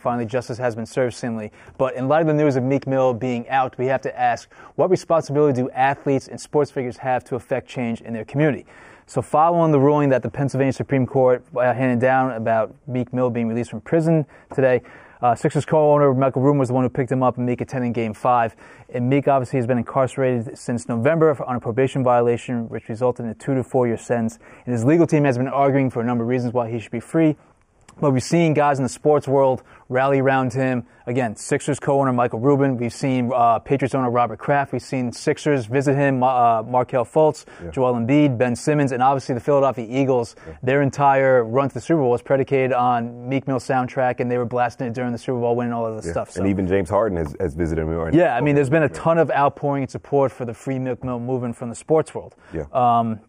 Finally, justice has been served, seemingly. But in light of the news of Meek Mill being out, we have to ask, what responsibility do athletes and sports figures have to affect change in their community? So following the ruling that the Pennsylvania Supreme Court handed down about Meek Mill being released from prison today, Sixers co-owner Michael Rubin was the one who picked him up and Meek attending Game 5. And Meek obviously has been incarcerated since November on a probation violation, which resulted in a 2 to 4 year sentence. And his legal team has been arguing for a number of reasons why he should be free. But we've seen guys in the sports world rally around him. Again, Sixers co-owner Michael Rubin. We've seen Patriots owner Robert Kraft. We've seen Sixers visit him, Markelle Fultz, Joel Embiid, Ben Simmons, and obviously the Philadelphia Eagles. Their entire run to the Super Bowl was predicated on Meek Mill soundtrack, and they were blasting it during the Super Bowl, winning all of this stuff. So. And even James Harden has visited him. Yeah, I mean, there's been a ton of outpouring and support for the Free Meek Mill movement from the sports world.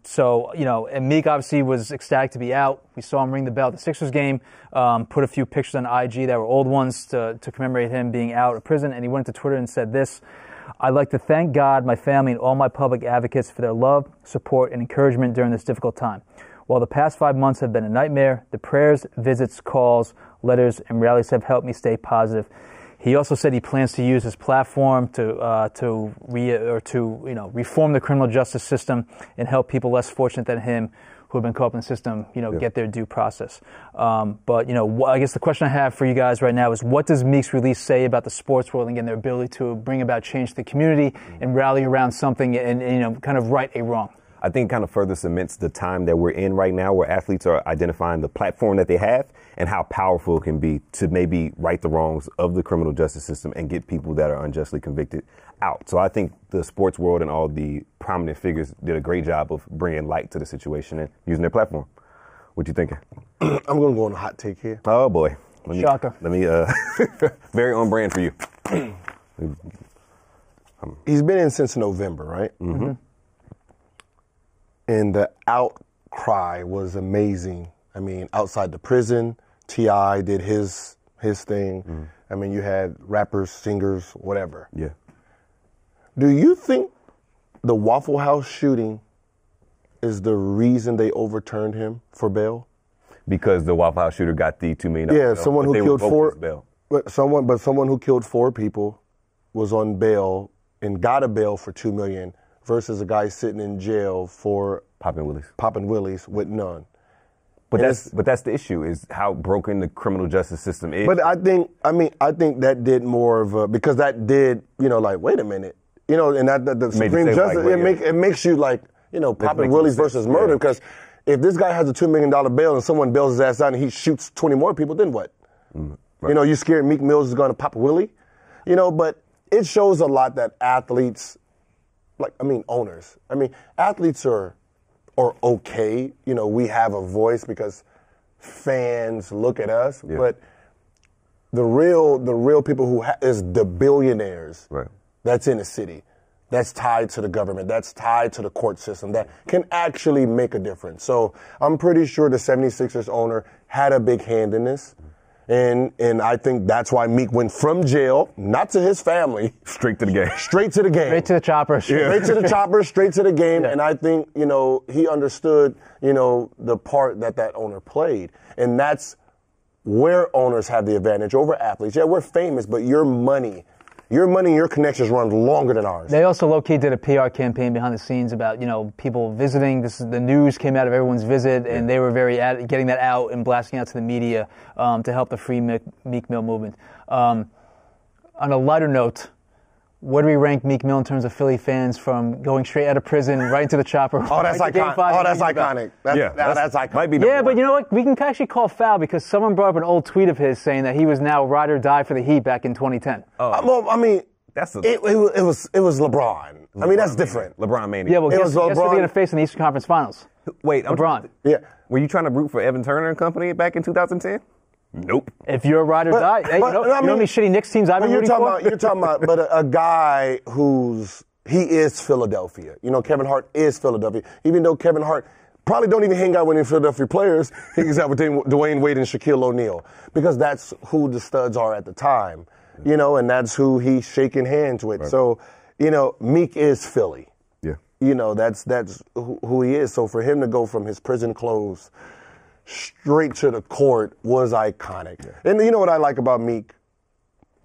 So, you know, and Meek obviously was ecstatic to be out. We saw him ring the bell at the Sixers game, put a few pictures on IG that were old ones to commemorate him being out of prison. And he went to Twitter and said this: "I'd like to thank God, my family, and all my public advocates for their love, support, and encouragement during this difficult time. While the past 5 months have been a nightmare, the prayers, visits, calls, letters, and rallies have helped me stay positive." He also said he plans to use his platform to reform the criminal justice system and help people less fortunate than him who have been caught up in the system, get their due process. But, I guess the question I have for you guys right now is, what does Meek's release say about the sports world and, again, their ability to bring about change to the community and rally around something and kind of right a wrong? I think kind of further cements the time that we're in right now, where athletes are identifying the platform that they have and how powerful it can be to maybe right the wrongs of the criminal justice system and get people that are unjustly convicted out. So I think the sports world and all the prominent figures did a great job of bringing light to the situation and using their platform. What you thinking? I'm going to go on a hot take here. Oh, boy. Shocker. Let me very on brand for you. He's been in since November, right? Mm-hmm. And the outcry was amazing. I mean, outside the prison, T.I. did his thing. Mm. I mean, you had rappers, singers, whatever. Yeah. Do you think the Waffle House shooting is the reason they overturned him for bail? Because the Waffle House shooter got the $2 million. Yeah, someone who killed someone who killed 4 people was on bail and got a bail for $2 million. Versus a guy sitting in jail for popping willies with none. But that's the issue, is how broken the criminal justice system is. But I think that did more of a, because that did, wait a minute, and that the Supreme Justice, it makes you popping willies versus murder, because if this guy has a $2 million bail and someone bails his ass out and he shoots 20 more people, then what? Right. You scared Meek Mills is going to pop a willie? But it shows a lot that athletes, owners. Athletes are okay. We have a voice because fans look at us. Yeah. But the real people who is the billionaires. Right. That's in the city. That's tied to the government. That's tied to the court system. That can actually make a difference. So I'm pretty sure the 76ers owner had a big hand in this. And I think that's why Meek went from jail, not to his family. Straight to the game. Straight to the game. Straight to the chopper. Straight to the chopper, straight to the game. Yeah. And I think, he understood, the part that owner played. And that's where owners have the advantage over athletes. Yeah, we're famous, but your money and your connections run longer than ours. They also low-key did a PR campaign behind the scenes about, people visiting. The news came out of everyone's visit, and they were very getting that out and blasting out to the media to help the Free Meek Mill movement. On a lighter note, where do we rank Meek Mill in terms of Philly fans from going straight out of prison right into the chopper? Oh, that's iconic. That's iconic. That's iconic. Might be but you know what? We can actually call foul because someone brought up an old tweet of his saying that he was now ride or die for the Heat back in 2010. It was LeBron. That's different. LeBron mania. Yeah, well, guess who they're going to face in the Eastern Conference Finals? Wait, LeBron. Yeah. Were you trying to root for Evan Turner and company back in 2010? Nope. If you're a ride or die, you know how many shitty Knicks teams I've been rooting for? You're talking about, but a guy he is Philadelphia. Kevin Hart is Philadelphia. Even though Kevin Hart probably don't even hang out with any Philadelphia players, he hangs out with Dwayne Wade and Shaquille O'Neal, because that's who the studs are at the time. And that's who he's shaking hands with. Right. So, Meek is Philly. Yeah. That's who he is. So for him to go from his prison clothes straight to the court was iconic. Yeah. And you know what I like about Meek?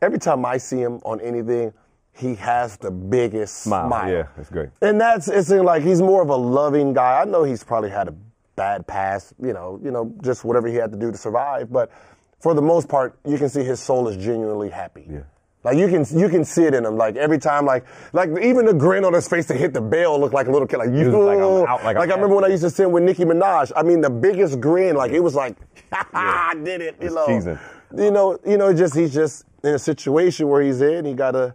Every time I see him on anything, he has the biggest smile. Yeah, that's great. And it's like he's more of a loving guy. I know he's probably had a bad past, just whatever he had to do to survive. But for the most part, you can see his soul is genuinely happy. Yeah. Like you can see it in him. Like every time, like even the grin on his face to hit the bell looked like a little kid. Like you, I remember when I used to sing with Nicki Minaj. I mean, the biggest grin. Like it was like, I did it. He's just in a situation where he's in. He got a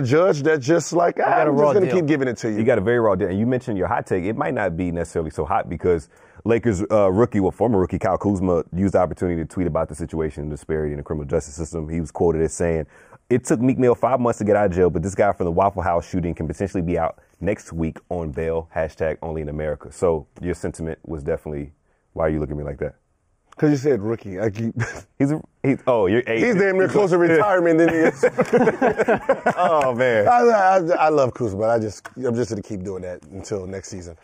judge that just like, I'm just going to keep giving it to you. You got a very raw deal. And you mentioned your hot take. It might not be necessarily so hot because Lakers former rookie Kyle Kuzma used the opportunity to tweet about the situation and disparity in the criminal justice system. He was quoted as saying, "It took Meek Mill 5 months to get out of jail, but this guy from the Waffle House shooting can potentially be out next week on bail, #only in America." So your sentiment was definitely, why are you looking at me like that? Because you said rookie. I keep. He's damn near close to retirement than he is. Oh man. I love Kuzma, but I'm just going to keep doing that until next season.